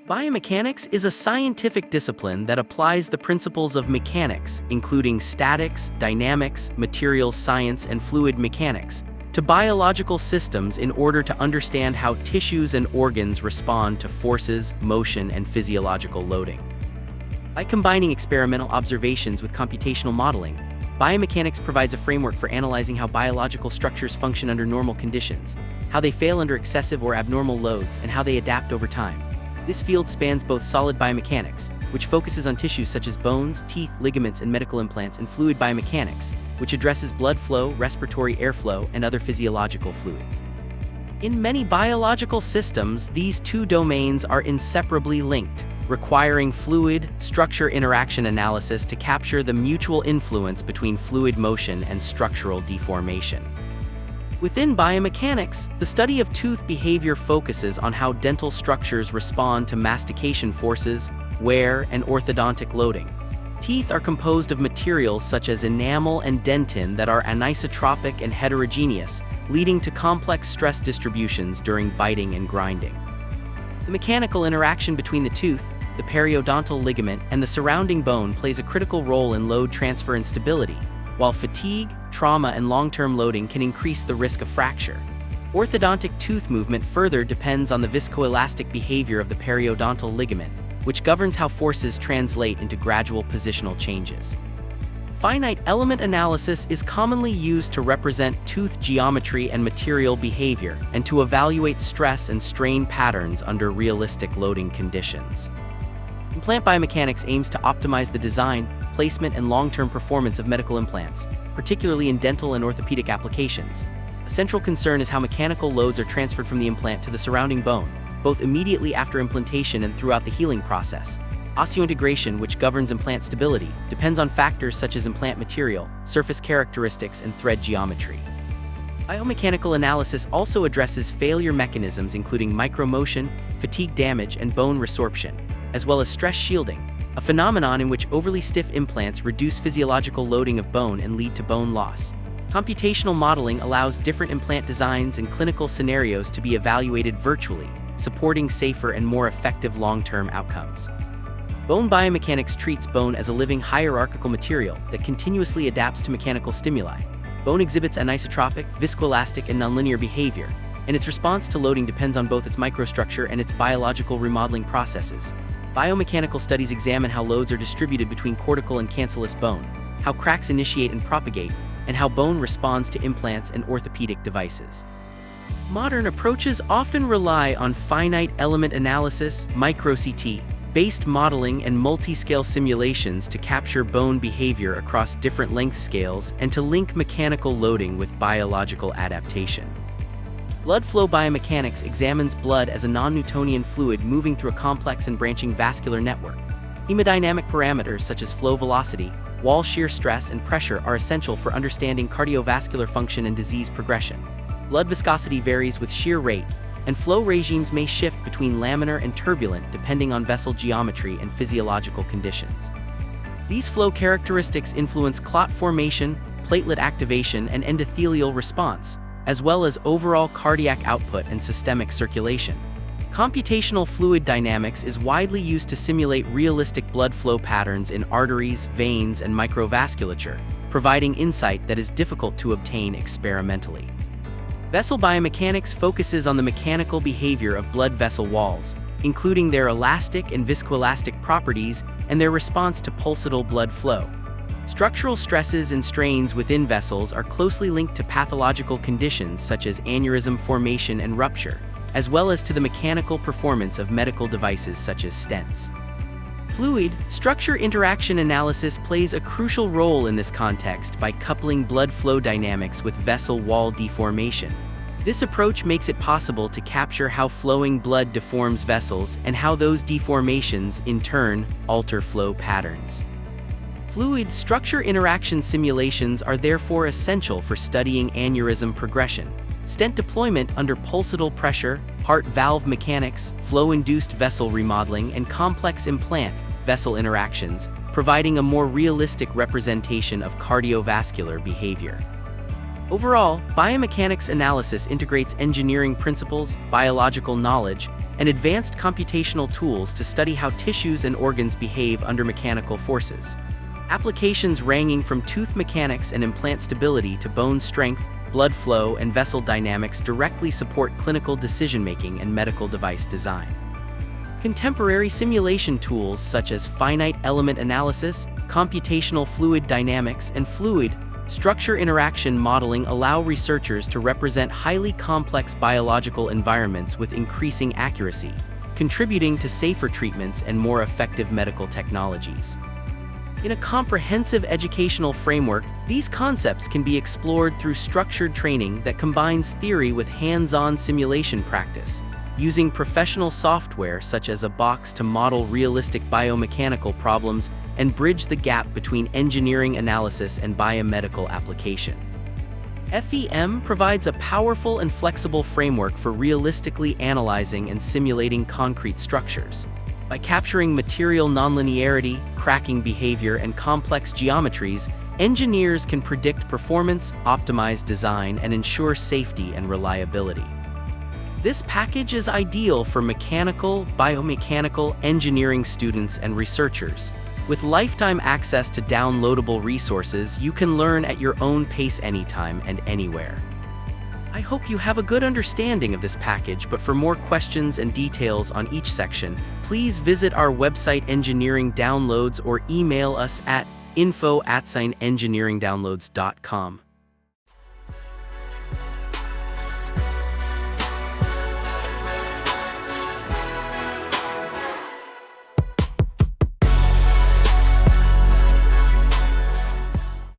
Biomechanics is a scientific discipline that applies the principles of mechanics, including statics, dynamics, materials science, and fluid mechanics, to biological systems in order to understand how tissues and organs respond to forces, motion, and physiological loading. By combining experimental observations with computational modeling, biomechanics provides a framework for analyzing how biological structures function under normal conditions, how they fail under excessive or abnormal loads, and how they adapt over time. This field spans both solid biomechanics, which focuses on tissues such as bones, teeth, ligaments, and medical implants, and fluid biomechanics, which addresses blood flow, respiratory airflow, and other physiological fluids. In many biological systems, these two domains are inseparably linked, requiring fluid structure interaction analysis to capture the mutual influence between fluid motion and structural deformation. Within biomechanics, the study of tooth behavior focuses on how dental structures respond to mastication forces, wear, and orthodontic loading. Teeth are composed of materials such as enamel and dentin that are anisotropic and heterogeneous, leading to complex stress distributions during biting and grinding. The mechanical interaction between the tooth, the periodontal ligament, and the surrounding bone plays a critical role in load transfer and stability, while fatigue, trauma, and long-term loading can increase the risk of fracture. Orthodontic tooth movement further depends on the viscoelastic behavior of the periodontal ligament, which governs how forces translate into gradual positional changes. Finite element analysis is commonly used to represent tooth geometry and material behavior, and to evaluate stress and strain patterns under realistic loading conditions. Implant biomechanics aims to optimize the design, placement, and long-term performance of medical implants, particularly in dental and orthopedic applications. A central concern is how mechanical loads are transferred from the implant to the surrounding bone, both immediately after implantation and throughout the healing process. Osseointegration, which governs implant stability, depends on factors such as implant material, surface characteristics, and thread geometry. Biomechanical analysis also addresses failure mechanisms including micromotion, fatigue damage, and bone resorption, as well as stress shielding, a phenomenon in which overly stiff implants reduce physiological loading of bone and lead to bone loss. Computational modeling allows different implant designs and clinical scenarios to be evaluated virtually, supporting safer and more effective long-term outcomes. Bone biomechanics treats bone as a living hierarchical material that continuously adapts to mechanical stimuli. Bone exhibits anisotropic, viscoelastic, and nonlinear behavior, and its response to loading depends on both its microstructure and its biological remodeling processes. Biomechanical studies examine how loads are distributed between cortical and cancellous bone, how cracks initiate and propagate, and how bone responds to implants and orthopedic devices. Modern approaches often rely on finite element analysis, micro-CT, based modeling, and multi-scale simulations to capture bone behavior across different length scales and to link mechanical loading with biological adaptation. Blood flow biomechanics examines blood as a non-Newtonian fluid moving through a complex and branching vascular network. Hemodynamic parameters such as flow velocity, wall shear stress, and pressure are essential for understanding cardiovascular function and disease progression. Blood viscosity varies with shear rate, and flow regimes may shift between laminar and turbulent depending on vessel geometry and physiological conditions. These flow characteristics influence clot formation, platelet activation, and endothelial response, as well as overall cardiac output and systemic circulation. Computational fluid dynamics is widely used to simulate realistic blood flow patterns in arteries, veins, and microvasculature, providing insight that is difficult to obtain experimentally. Vessel biomechanics focuses on the mechanical behavior of blood vessel walls, including their elastic and viscoelastic properties and their response to pulsatile blood flow. Structural stresses and strains within vessels are closely linked to pathological conditions such as aneurysm formation and rupture, as well as to the mechanical performance of medical devices such as stents. Fluid structure interaction analysis plays a crucial role in this context by coupling blood flow dynamics with vessel wall deformation. This approach makes it possible to capture how flowing blood deforms vessels and how those deformations, in turn, alter flow patterns. Fluid structure interaction simulations are therefore essential for studying aneurysm progression, stent deployment under pulsatile pressure, heart valve mechanics, flow-induced vessel remodeling, and complex implant-vessel interactions, providing a more realistic representation of cardiovascular behavior. Overall, biomechanics analysis integrates engineering principles, biological knowledge, and advanced computational tools to study how tissues and organs behave under mechanical forces. Applications ranging from tooth mechanics and implant stability to bone strength, blood flow, and vessel dynamics directly support clinical decision-making and medical device design. Contemporary simulation tools such as finite element analysis, computational fluid dynamics, and fluid structure interaction modeling allow researchers to represent highly complex biological environments with increasing accuracy, contributing to safer treatments and more effective medical technologies. In a comprehensive educational framework, these concepts can be explored through structured training that combines theory with hands-on simulation practice, using professional software such as a box to model realistic biomechanical problems and bridge the gap between engineering analysis and biomedical application. FEM provides a powerful and flexible framework for realistically analyzing and simulating concrete structures. By capturing material nonlinearity, cracking behavior, and complex geometries, engineers can predict performance, optimize design, and ensure safety and reliability. This package is ideal for mechanical, biomechanical, engineering students and researchers. With lifetime access to downloadable resources, you can learn at your own pace anytime and anywhere. I hope you have a good understanding of this package, but for more questions and details on each section, please visit our website Engineering Downloads or email us at info@engineeringdownloads.com.